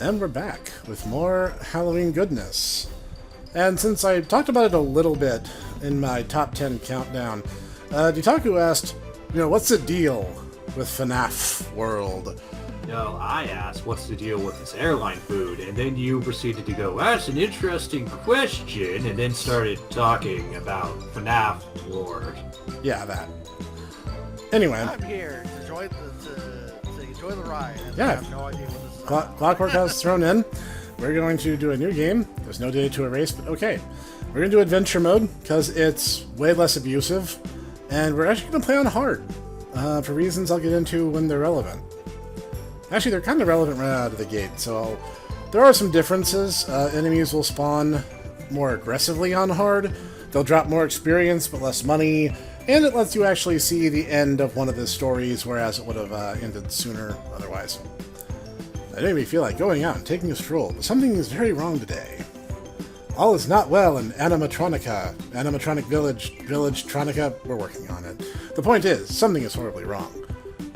And we're back with more Halloween goodness. And since I talked about it a little bit in my top 10 countdown, Ditaku asked, what's the deal with FNAF World? No, I asked, what's the deal with this airline food? And then you proceeded to go, that's an interesting question, and then started talking about FNAF World. Yeah, that. Anyway. I'm here to enjoy the ride. Yeah. I have no idea what this is. Clockwork House thrown in. We're going to do a new game. There's no data to erase, but okay. We're going to do adventure mode, because it's way less abusive. And we're actually going to play on hard, for reasons I'll get into when they're relevant. Actually, they're kind of relevant right out of the gate, so there are some differences. Enemies will spawn more aggressively on hard. They'll drop more experience, but less money. And it lets you actually see the end of one of the stories, whereas it would have ended sooner otherwise. That made me feel like going out and taking a stroll, but something is very wrong today. All is not well in Animatronica. Animatronic Village, Tronica, we're working on it. The point is, something is horribly wrong.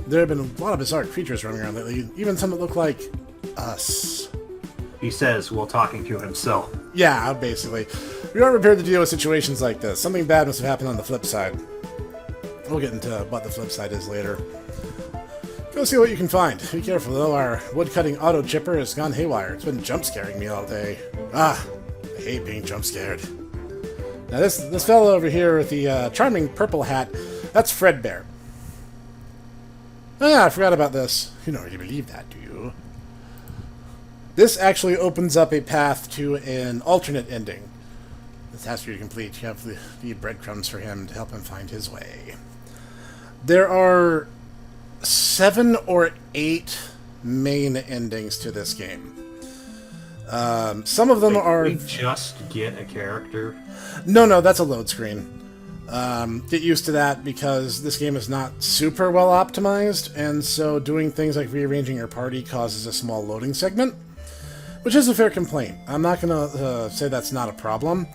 There have been a lot of bizarre creatures running around lately, even some that look like us. He says while talking to himself. Yeah, basically. We aren't prepared to deal with situations like this. Something bad must have happened on the flip side. We'll get into what the flip side is later. Go see what you can find. Be careful though, our wood-cutting auto chipper has gone haywire. It's been jump-scaring me all day. I hate being jump-scared. Now this fellow over here with the charming purple hat, that's Fredbear. I forgot about this. You don't really believe that, do you? This actually opens up a path to an alternate ending. This has to be complete. You have the breadcrumbs for him to help him find his way. There are 7 or 8 main endings to this game. Some of them are... We just get a character? No, that's a load screen. Get used to that because this game is not super well optimized, and so doing things like rearranging your party causes a small loading segment, which is a fair complaint. I'm not going to say that's not a problem,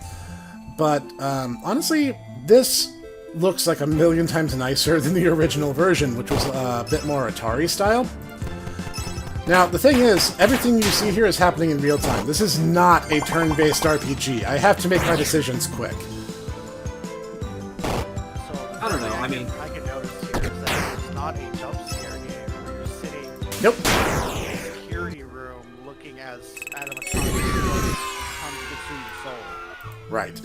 but honestly, this looks like a million times nicer than the original version, which was a bit more Atari-style. Now, the thing is, everything you see here is happening in real time. This is not a turn-based RPG. I have to make my decisions quick. So, I don't know, I mean... I can notice here is that it's not a jump scare game where you're sitting Nope. in a security room looking as animatronics come to consume your soul. Right.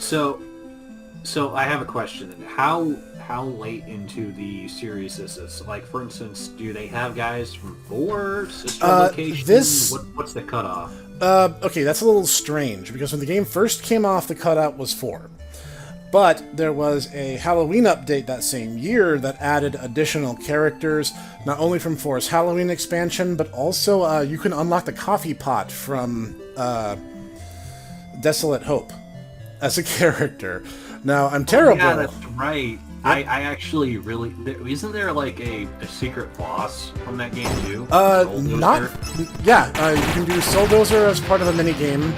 So I have a question. How late into the series is this? Like, for instance, do they have guys from 4 sister locations? What's the cutoff? Okay, that's a little strange, because when the game first came off, the cutout was 4. But there was a Halloween update that same year that added additional characters, not only from 4's Halloween expansion, but also you can unlock the coffee pot from Desolate Hope as a character. Now, I'm terrible. Yeah, that's right. I actually really... Isn't there, like, a secret boss from that game, too? Not... Yeah, you can do Souldozer as part of a minigame,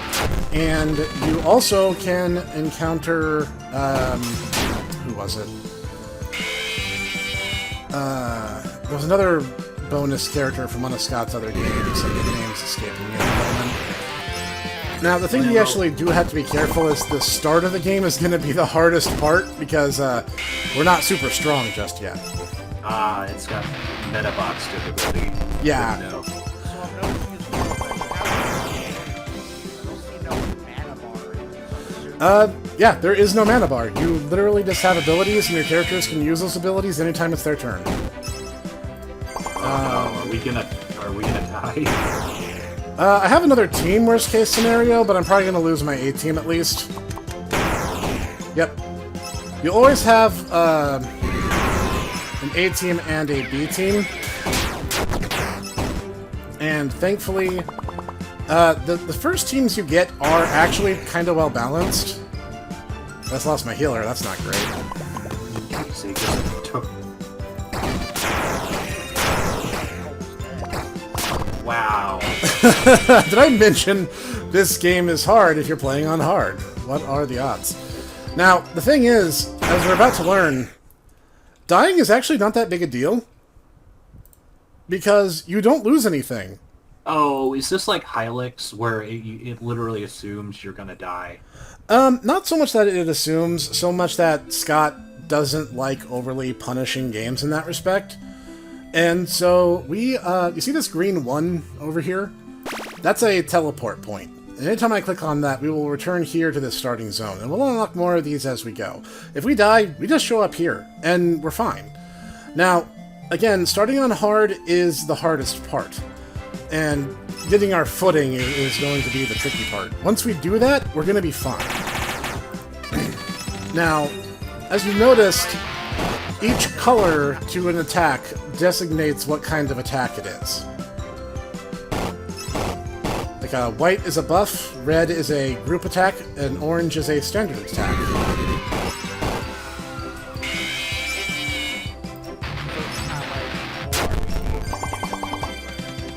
and you also can encounter... who was it? There was another bonus character from one of Scott's other games, and the name's escaping me at the moment. Now, the thing you actually do have to be careful is the start of the game is going to be the hardest part, because we're not super strong just yet. It's got metabox difficulty. Yeah. No. So I'm noticing as well that I don't see no mana bar. Yeah, there is no mana bar. You literally just have abilities, and your characters can use those abilities anytime it's their turn. Are we gonna die? I have another team worst case scenario, but I'm probably going to lose my A team at least. Yep. You always have an A team and a B team. And thankfully, the first teams you get are actually kind of well balanced. I just lost my healer, that's not great. So you just took... Wow. Did I mention this game is hard if you're playing on hard? What are the odds? Now, the thing is, as we're about to learn, dying is actually not that big a deal. Because you don't lose anything. Oh, is this like Hylics, where it literally assumes you're gonna die? Not so much that it assumes, so much that Scott doesn't like overly punishing games in that respect. And so you see this green 1 over here? That's a teleport point. And anytime I click on that, we will return here to this starting zone, and we'll unlock more of these as we go. If we die, we just show up here, and we're fine. Now, again, starting on hard is the hardest part, and getting our footing is going to be the tricky part. Once we do that, we're going to be fine. Now, as you noticed, each color to an attack designates what kind of attack it is. Like white is a buff, red is a group attack, and orange is a standard attack.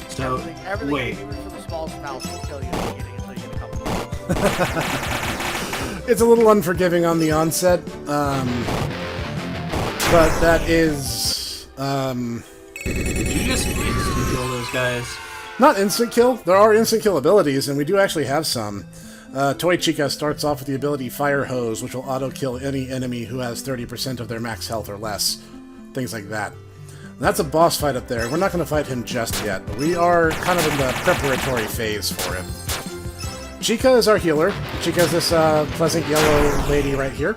So, Everything, wait. even for the smallest mouse, will kill you in the beginning until you get a couple. It's a little unforgiving on the onset, but that is... Did you just instant kill those guys? Not instant kill. There are instant kill abilities, and we do actually have some. Toy Chica starts off with the ability Fire Hose, which will auto-kill any enemy who has 30% of their max health or less. Things like that. And that's a boss fight up there. We're not going to fight him just yet, but we are kind of in the preparatory phase for it. Chica is our healer. Chica is this pleasant yellow lady right here.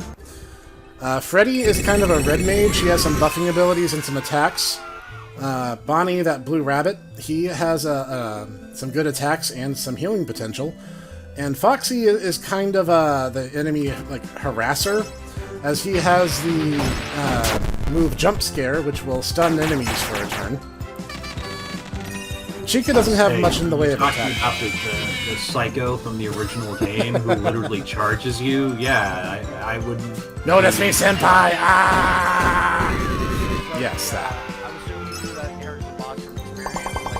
Freddy is kind of a red mage. He has some buffing abilities and some attacks. Bonnie, that blue rabbit, he has some good attacks and some healing potential. And Foxy is kind of the enemy like harasser, as he has the move Jump Scare, which will stun enemies for a turn. Chica doesn't have much in the way of attack. Talking about the psycho from the original game who literally charges you, yeah, I wouldn't... Notice me, senpai! Ah! Yes, that. I'm assuming you do that inherent box from experience.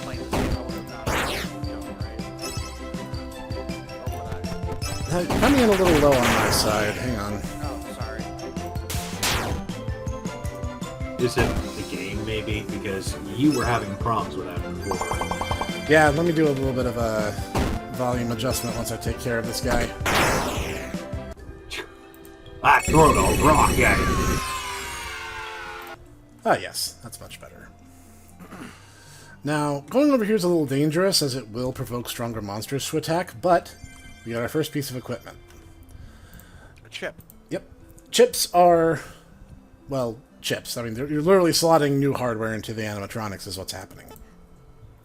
Like, if I'm playing this game, I would have not, right? Coming in a little low on my side. Hang on. Oh, sorry. Is it the game, maybe? Because you were having problems with that before. Yeah, let me do a little bit of a volume adjustment once I take care of this guy. I throw the rock at him. Ah, yes, that's much better. Now, going over here is a little dangerous, as it will provoke stronger monsters to attack, but we got our first piece of equipment. A chip. Yep. Chips are, well, chips. I mean, you're literally slotting new hardware into the animatronics is what's happening.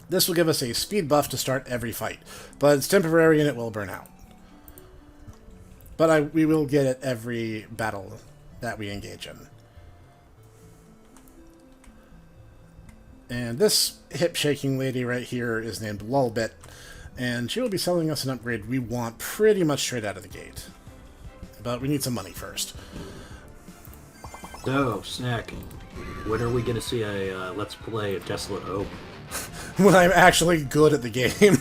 This will give us a speed buff to start every fight, but it's temporary and it will burn out. But we will get it every battle that we engage in. And this hip-shaking lady right here is named Lulbit, and she will be selling us an upgrade we want pretty much straight out of the gate. But we need some money first. So, Snek, when are we going to see a Let's Play of Desolate Hope? When I'm actually good at the game.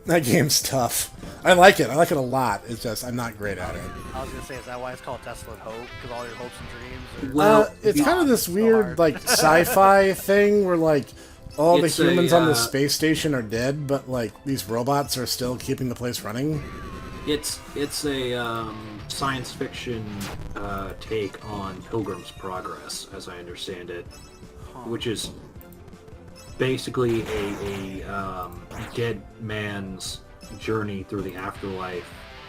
That game's tough. I like it. I like it a lot. It's just, I'm not great at it. I was gonna say, is that why it's called Desolate Hope? Because all your hopes and dreams are... Well, It's kind of this weird, like, sci-fi thing where, like, all the It's humans a, on the space station are dead, but, like, these robots are still keeping the place running. It's a science fiction take on Pilgrim's Progress, as I understand it, which is basically a dead man's journey through the afterlife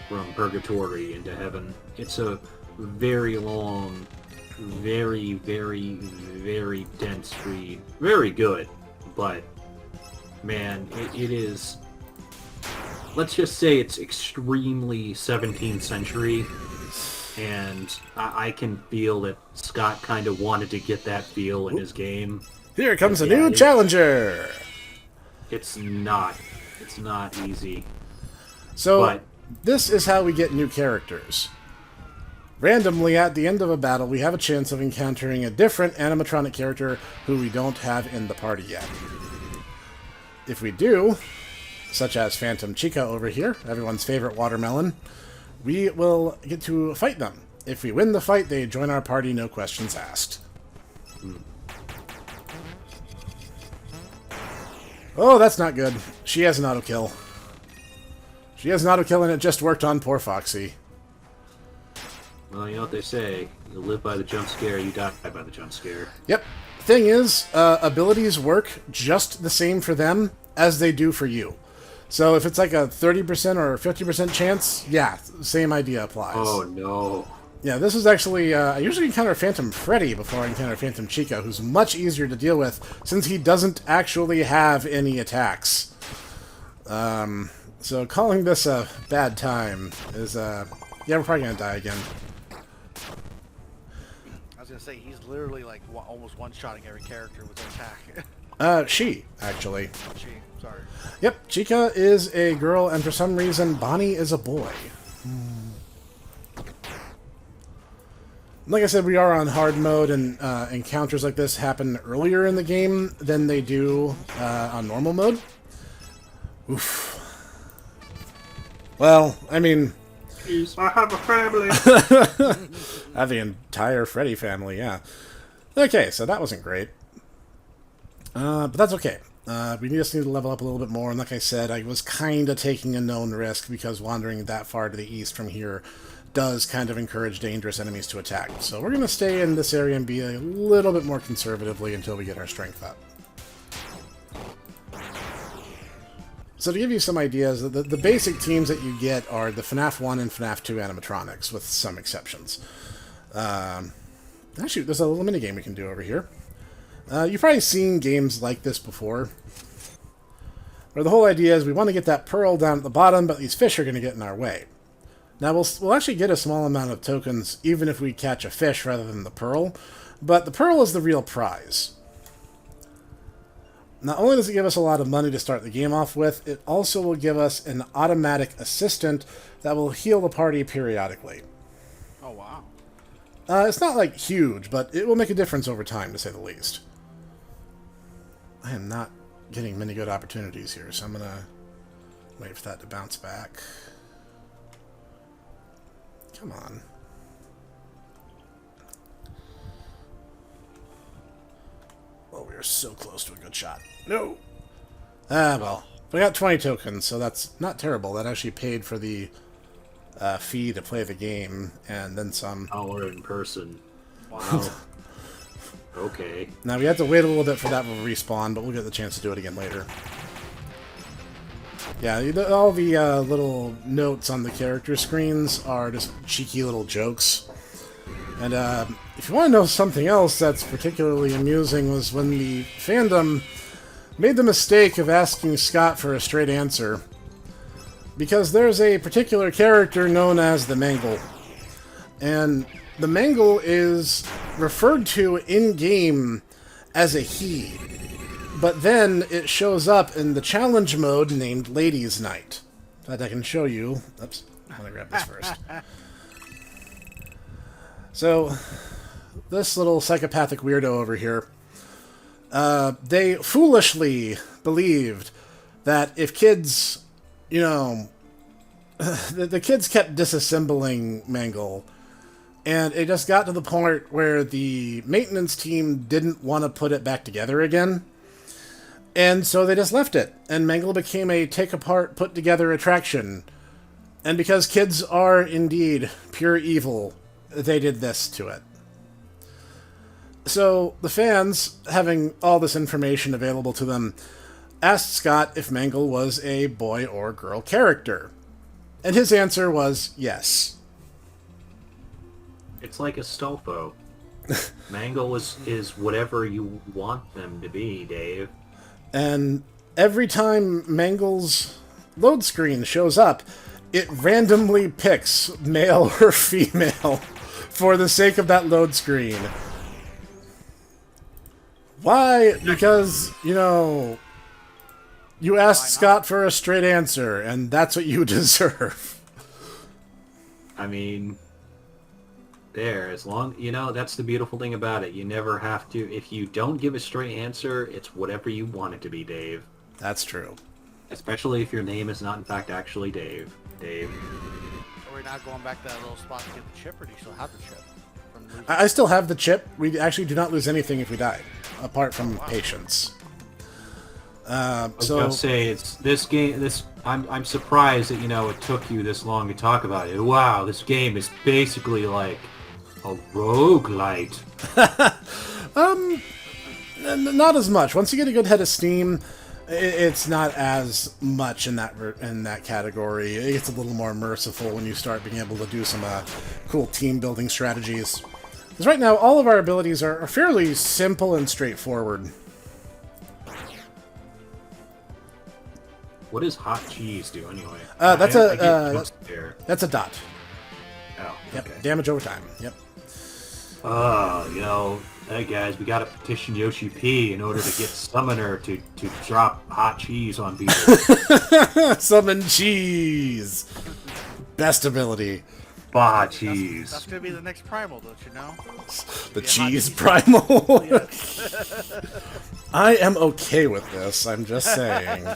from purgatory into heaven. It's a very long, very, very, very dense read. Very good, but man, it is... Let's just say it's extremely 17th century, and I can feel that Scott kind of wanted to get that feel in his game. Here comes a new challenger! It's not easy. So, But- this is how we get new characters. Randomly, at the end of a battle, we have a chance of encountering a different animatronic character who we don't have in the party yet. If we do, such as Phantom Chica over here, everyone's favorite watermelon, we will get to fight them. If we win the fight, they join our party, no questions asked. Oh, that's not good. She has an auto-kill. She has an auto-kill, and it just worked on poor Foxy. Well, you know what they say. You live by the jump scare, you die by the jump scare. Yep. Thing is, abilities work just the same for them as they do for you. So if it's like a 30% or 50% chance, yeah, same idea applies. Oh, no. Yeah, this is actually... I usually encounter Phantom Freddy before I encounter Phantom Chica, who's much easier to deal with, since he doesn't actually have any attacks. So calling this a bad time is... yeah, we're probably gonna die again. I was gonna say, he's literally like almost one-shotting every character with an attack. She, actually. She, sorry. Yep, Chica is a girl, and for some reason, Bonnie is a boy. Like I said, we are on hard mode, and encounters like this happen earlier in the game than they do on normal mode. Oof. Well, I mean... Jeez, I have a family! I have the entire Freddy family, yeah. Okay, so that wasn't great. But that's okay. We just need to level up a little bit more, and like I said, I was kind of taking a known risk, because wandering that far to the east from here does kind of encourage dangerous enemies to attack. So we're going to stay in this area and be a little bit more conservatively until we get our strength up. So to give you some ideas, the basic teams that you get are the FNAF 1 and FNAF 2 animatronics, with some exceptions. Actually, there's a little minigame we can do over here. You've probably seen games like this before, where the whole idea is we want to get that pearl down at the bottom, but these fish are going to get in our way. Now, we'll actually get a small amount of tokens even if we catch a fish rather than the pearl, but the pearl is the real prize. Not only does it give us a lot of money to start the game off with, it also will give us an automatic assistant that will heal the party periodically. Oh, wow. It's not, like, huge, but it will make a difference over time, to say the least. I am not getting many good opportunities here, so I'm going to wait for that to bounce back. Come on. Oh, we are so close to a good shot. No! Ah, well. We got 20 tokens, so that's not terrible. That actually paid for the fee to play the game, and then some. Oh, we're in person. Wow. Okay. Now, we have to wait a little bit for that to respawn, but we'll get the chance to do it again later. Yeah, all the little notes on the character screens are just cheeky little jokes. And if you want to know something else that's particularly amusing was when the fandom made the mistake of asking Scott for a straight answer. Because there's a particular character known as the Mangle. And the Mangle is referred to in-game as a he. But then it shows up in the challenge mode named Ladies' Night. That I can show you. Oops, I'm gonna grab this first. So, this little psychopathic weirdo over here, they foolishly believed that if kids, you know, the kids kept disassembling Mangle, and it just got to the point where the maintenance team didn't want to put it back together again. And so they just left it, and Mangle became a take-apart, put-together attraction. And because kids are indeed pure evil, they did this to it. So the fans, having all this information available to them, asked Scott if Mangle was a boy or girl character. And his answer was yes. It's like a Stolfo. Mangle is whatever you want them to be, Dave. And every time Mangle's load screen shows up, it randomly picks male or female for the sake of that load screen. Why? Because, you know, you asked Scott for a straight answer, and that's what you deserve. I mean, as long, you know, that's the beautiful thing about it. You never have to, if you don't give a straight answer, it's whatever you want it to be, Dave. That's true. Especially if your name is not, in fact, actually Dave. Dave. So we're not going back to that little spot to get the chip, or do you still have the chip? I still have the chip. We actually do not lose anything if we die, apart from patience. I was gonna say it's this game. I'm surprised that it took you this long to talk about it. Wow, this game is basically like a roguelite. Not as much. Once you get a good head of steam, it's not as much in that category. It gets a little more merciful when you start being able to do some cool team building strategies. Because right now, all of our abilities are fairly simple and straightforward. What does hot cheese do anyway? That's that's a dot. Oh, Yep. okay. Damage over time. Yep. Hey guys, we gotta petition Yoshi P in order to get Summoner to drop hot cheese on people. Summon cheese. Best ability. Baja cheese. That's gonna be the next primal, don't you know? The Be a hot cheese cheese. primal. Yes. I am okay with this. I'm just saying.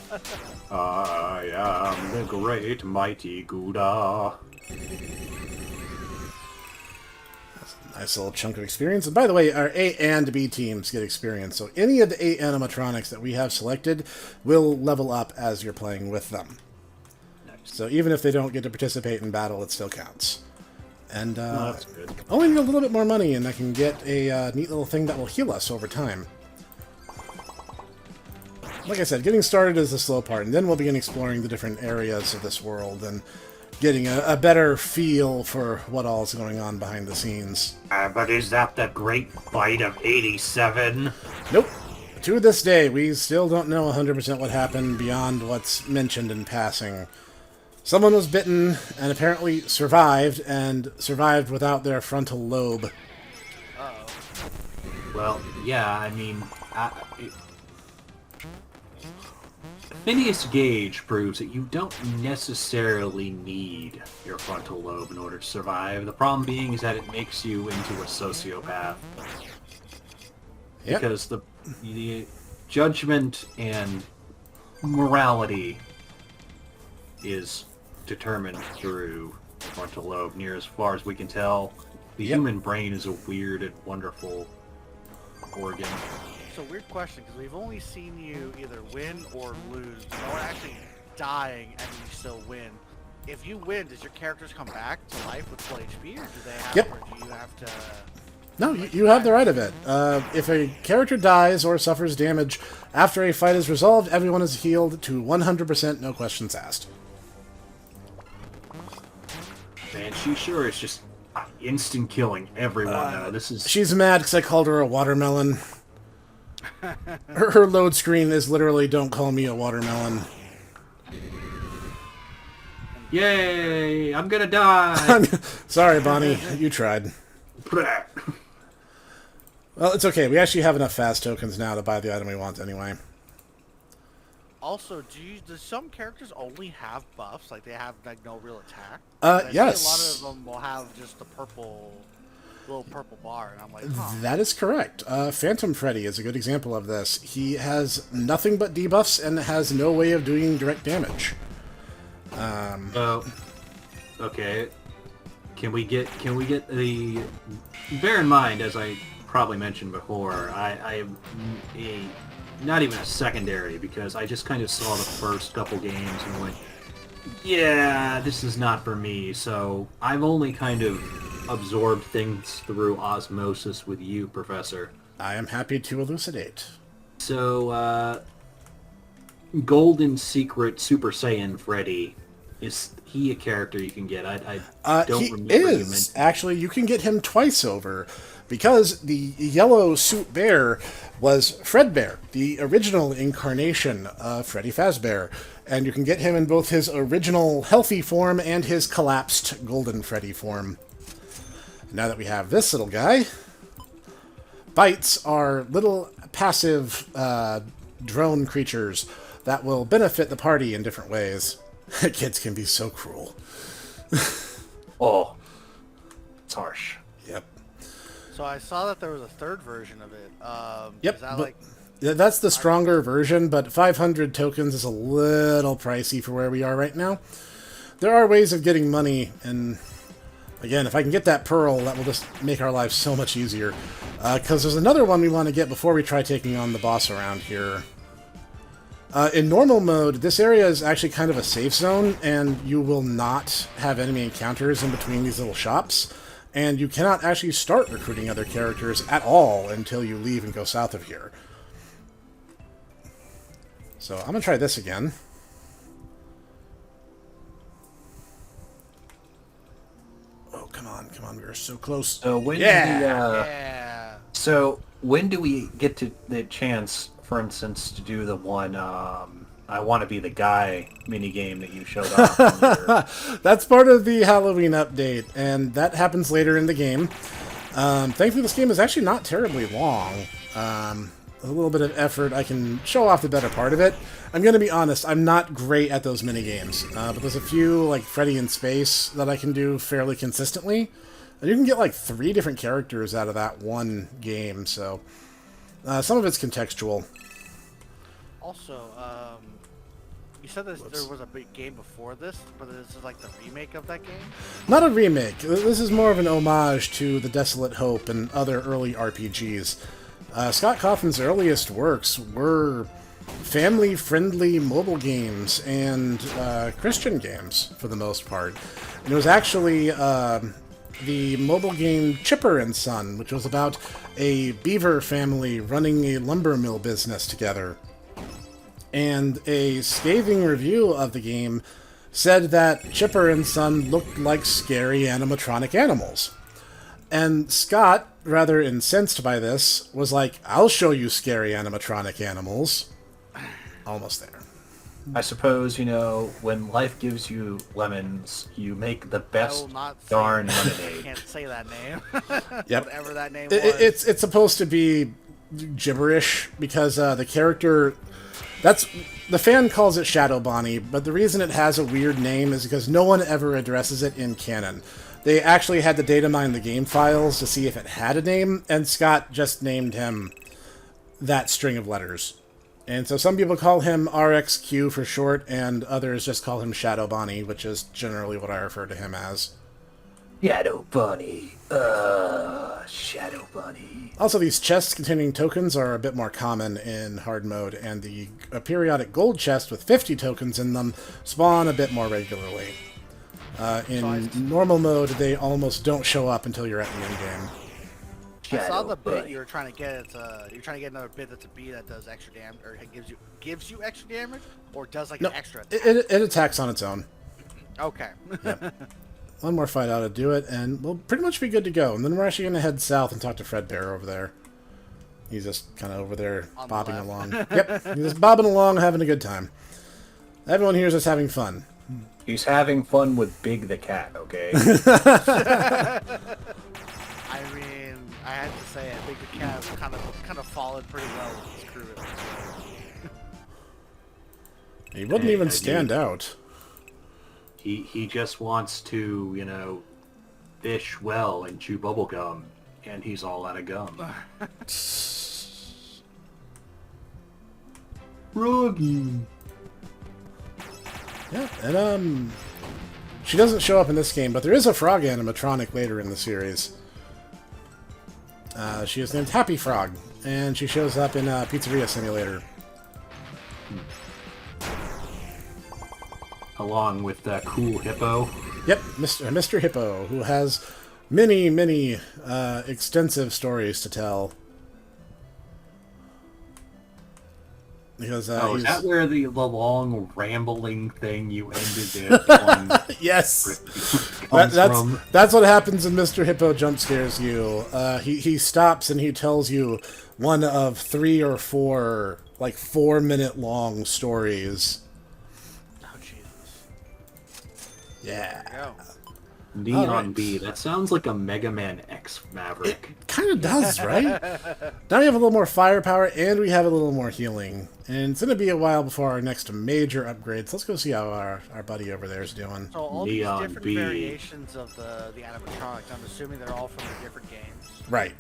I am the great mighty Gouda. Nice little chunk of experience. And by the way, our A and B teams get experience. So any of the 8 animatronics that we have selected will level up as you're playing with them. Nice. So even if they don't get to participate in battle, it still counts. And That's good. only need a little bit more money, and I can get a neat little thing that will heal us over time. Like I said, getting started is the slow part, and then we'll begin exploring the different areas of this world and getting a better feel for what all is going on behind the scenes. But is that the great bite of 87? Nope. To this day, we still don't know 100% what happened beyond what's mentioned in passing. Someone was bitten and apparently survived, and survived without their frontal lobe. Uh-oh. Well, yeah, I mean... Phineas Gage proves that you don't necessarily need your frontal lobe in order to survive. The problem being is that it makes you into a sociopath. Yep. Because the judgment and morality is determined through the frontal lobe. Near as far as we can tell, the human brain is a weird and wonderful organ. So weird question, because we've only seen you either win or lose. No one actually dying and you still win. If you win, does your characters come back to life with full HP, or do they have? Yep. Or do you have to? No, you have the right of it. If a character dies or suffers damage after a fight is resolved, everyone is healed to 100%, no questions asked. Man, she sure is just instant killing everyone now. This is... She's mad because I called her a watermelon. Her load screen is literally, don't call me a watermelon. Yay! I'm gonna die! Sorry, Bonnie. You tried. Well, it's okay. We actually have enough fast tokens now to buy the item we want anyway. Also, does some characters only have buffs? Like they have like no real attack? Yes. A lot of them will have just the little purple bar, and I'm like, huh. That is correct. Phantom Freddy is a good example of this. He has nothing but debuffs and has no way of doing direct damage. Okay. Can we get the... Bear in mind, as I probably mentioned before, I am not even a secondary, because I just kind of saw the first couple games and went, yeah, this is not for me, so I've only kind of absorbed things through osmosis with you, Professor. I am happy to elucidate. So, Golden Secret Super Saiyan Freddy, is he a character you can get? I don't remember you mentioning. Actually, you can get him twice over, because the yellow suit bear was Fredbear, the original incarnation of Freddy Fazbear, and you can get him in both his original healthy form and his collapsed Golden Freddy form. Now that we have this little guy, bites are little passive drone creatures that will benefit the party in different ways. Kids can be so cruel. Oh, it's harsh. Yep. So I saw that there was a third version of it. Yep. Is that But like... that's the stronger version, but 500 tokens is a little pricey for where we are right now. There are ways of getting money, and again, if I can get that pearl, that will just make our lives so much easier. Because there's another one we want to get before we try taking on the boss around here. In normal mode, this area is actually kind of a safe zone, and you will not have enemy encounters in between these little shops, and you cannot actually start recruiting other characters at all until you leave and go south of here. So I'm going to try this again. Oh, come on, we are so close. So when So when do we get to the chance, for instance, to do the one I want to be the guy minigame that you showed off? That's part of the Halloween update, and that happens later in the game. Thankfully, this game is actually not terribly long. A little bit of effort, I can show off the better part of it. I'm going to be honest, I'm not great at those minigames, but there's a few, like Freddy in Space, that I can do fairly consistently. And you can get like 3 different characters out of that one game, so some of it's contextual. Also, you said there was a big game before this, but this is like the remake of that game? Not a remake. This is more of an homage to The Desolate Hope and other early RPGs. Scott Cawthon's earliest works were family-friendly mobile games and Christian games, for the most part. And it was actually the mobile game Chipper and Son, which was about a beaver family running a lumber mill business together. And a scathing review of the game said that Chipper and Son looked like scary animatronic animals. And Scott, rather incensed by this, was like, I'll show you scary animatronic animals. Almost there. I suppose, when life gives you lemons, you make the best darn lemonade. I can't say that name. Yep. Whatever that name was. It's supposed to be gibberish, because the character... The fan calls it Shadow Bonnie, but the reason it has a weird name is because no one ever addresses it in canon. They actually had to data mine the game files to see if it had a name, and Scott just named him that string of letters. And so some people call him RXQ for short, and others just call him Shadow Bonnie, which is generally what I refer to him as. Shadow Bunny. Shadow Bunny. Also, these chests containing tokens are a bit more common in hard mode, and the periodic gold chest with 50 tokens in them spawn a bit more regularly. In normal mode, they almost don't show up until you're at the end game. I saw the bit you were trying to get. You're trying to get another bit that's a bee that does extra damage, or it gives you extra damage, or does like an extra attack? It attacks on its own. Okay. Yep. One more fight ought to do it, and we'll pretty much be good to go. And then we're actually going to head south and talk to Fredbear over there. He's just kind of over there bobbing along. Yep, he's just bobbing along, having a good time. Everyone here is just having fun. He's having fun with Big the cat, okay? I mean, I had to say, I think the cat kind of followed pretty well with his crew. He wouldn't even stand out. He just wants to, fish well and chew bubble gum, and he's all out of gum. Froggy. Yeah, and she doesn't show up in this game, but there is a frog animatronic later in the series. She is named Happy Frog, and she shows up in Pizzeria Simulator. Along with that cool hippo. Yep, Mr. Hippo, who has many, many extensive stories to tell. Because, is that where the long rambling thing you ended it on? Yes! That's what happens when Mr. Hippo jump scares you. He stops and he tells you one of 3 or 4, 4-minute long stories. Yeah. Neon Bee. That sounds like a Mega Man X Maverick. It kind of does, right? Now we have a little more firepower, and we have a little more healing. And it's going to be a while before our next major upgrades. Let's go see how our buddy over there is doing. So all Neon these different Bee. variations of the animatronics, I'm assuming they're all from the different games. Right.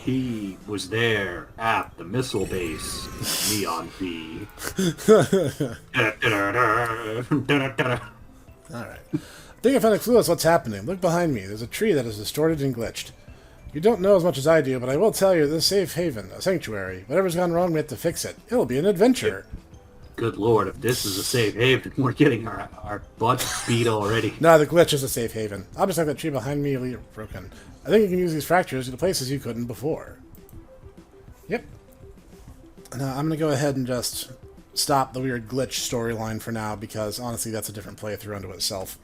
He was there at the missile base, Neon Bee. Alright. I think I found a clue as what's happening. Look behind me. There's a tree that is distorted and glitched. You don't know as much as I do, but I will tell you, this safe haven, a sanctuary. Whatever's gone wrong, we have to fix it. It'll be an adventure. Good lord, if this is a safe haven, we're getting our butts beat already. No, the glitch is a safe haven. Objects like that tree behind me are broken. I think you can use these fractures to places you couldn't before. Yep. Now, I'm going to go ahead and just stop the weird glitch storyline for now, because honestly, that's a different playthrough unto itself.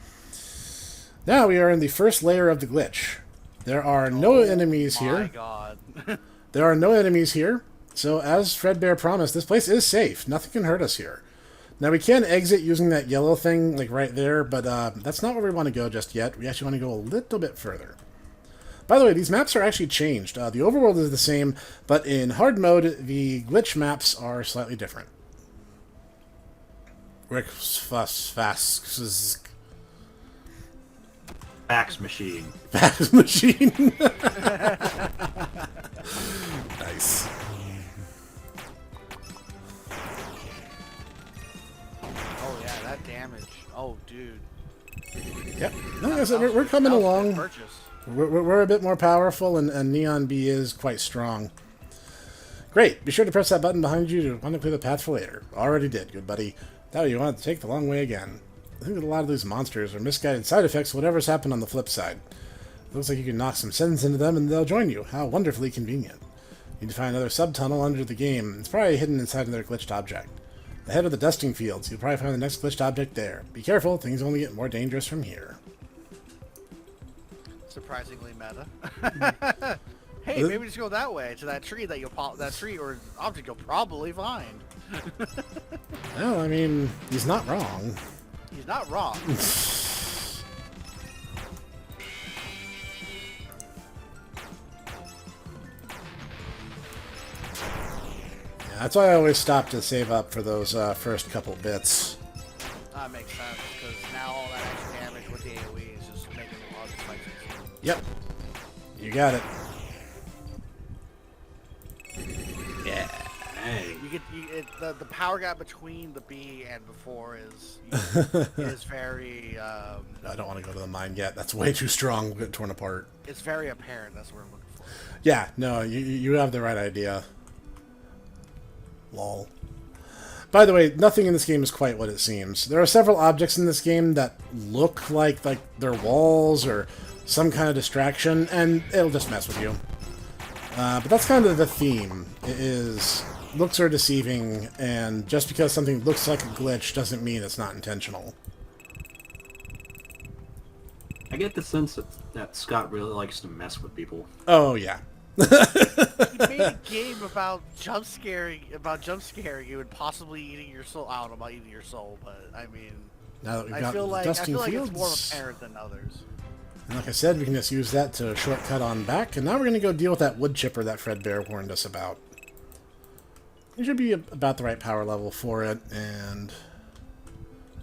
Now we are in the first layer of the glitch. There are no enemies here. My God. There are no enemies here. So, as Fredbear promised, this place is safe. Nothing can hurt us here. Now, we can exit using that yellow thing, like right there, but that's not where we want to go just yet. We actually want to go a little bit further. By the way, these maps are actually changed. The overworld is the same, but in hard mode, the glitch maps are slightly different. Fax machine. Fax machine. Nice. Oh yeah, that damage. Oh dude. Yep. No, like I said, we're coming along. Purchase. We're a bit more powerful, and Neon B is quite strong. Great. Be sure to press that button behind you to want to clear the path for later. Already did, good buddy. Now you want to take the long way again. I think that a lot of these monsters are misguided side effects of whatever's happened on the flip side. Looks like you can knock some sense into them and they'll join you. How wonderfully convenient. You need to find another subtunnel under the game. It's probably hidden inside another glitched object. Ahead of the dusting fields, you'll probably find the next glitched object there. Be careful, things only get more dangerous from here. Surprisingly meta. Hey, maybe just go that way to that tree that tree or object you'll probably find. Well, I mean, he's not wrong. He's not wrong. Yeah, that's why I always stop to save up for those first couple bits. That makes sense, because now all that extra damage with the AoE is just making the large fights easier. Yep. You got it. Yeah. Hey. The power gap between the B and before is very. I don't want to go to the mine yet. That's way too strong. We'll get torn apart. It's very apparent. That's what I'm looking for. Yeah, no, you have the right idea. Lol. By the way, nothing in this game is quite what it seems. There are several objects in this game that look like they're walls or some kind of distraction, and it'll just mess with you. But that's kind of the theme. It is looks are deceiving, and just because something looks like a glitch doesn't mean it's not intentional. I get the sense that Scott really likes to mess with people. Oh yeah. He made a game about jump scaring you and possibly eating your soul. I don't know about eating your soul, but I mean, Now that we've I got feel like dusting it's more fields, apparent than others. and like I said, we can just use that to shortcut on back. And now we're going to go deal with that wood chipper that Fredbear warned us about. It should be about the right power level for it, and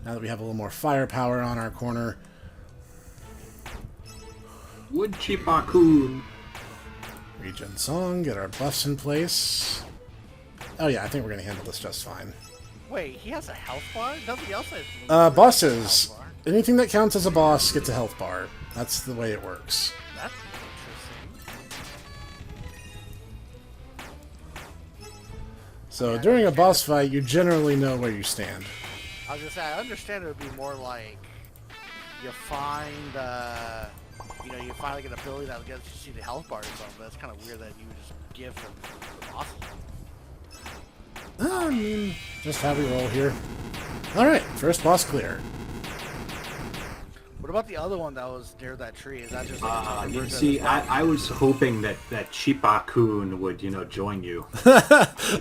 now that we have a little more firepower on our corner. Wood Chipakun. Regen song, get our buffs in place. Oh yeah, I think we're going to handle this just fine. Wait, he has a health bar? Nothing else has. Bosses. Anything that counts as a boss gets a health bar. That's the way it works. That's So during a boss fight, you generally know where you stand. I was gonna say, I understand it would be more like you find, you find like an ability that gets you see the health bar or something. That's kind of weird that you would just give them the bosses. I mean, just how we roll here. Alright, first boss clear. What about the other one that was near that tree? Is that just You see, I was hoping that Chipakun would, join you.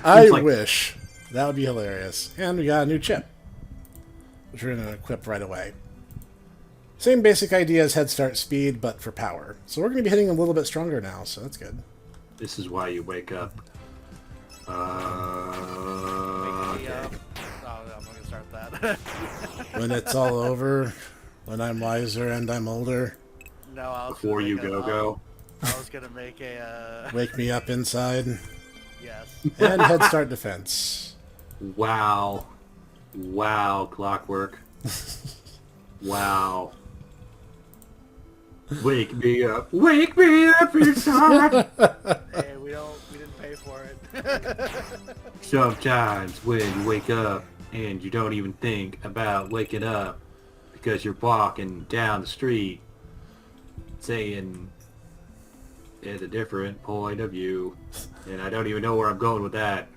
I wish. That would be hilarious. And we got a new chip, which we're going to equip right away. Same basic idea as Head Start speed, but for power. So we're going to be hitting a little bit stronger now, so that's good. This is why you wake up. Okay. Oh, I'm going to start that. When it's all over, when I'm wiser and I'm older. No, I was Before you go. I was going to make a... Wake me up inside. Yes. And Head Start defense. Wow. Wow, Clockwork. Wow. Wake me up inside. Hey, we didn't pay for it. Sometimes when you wake up and you don't even think about waking up because you're walking down the street saying it's a different point of view, and I don't even know where I'm going with that.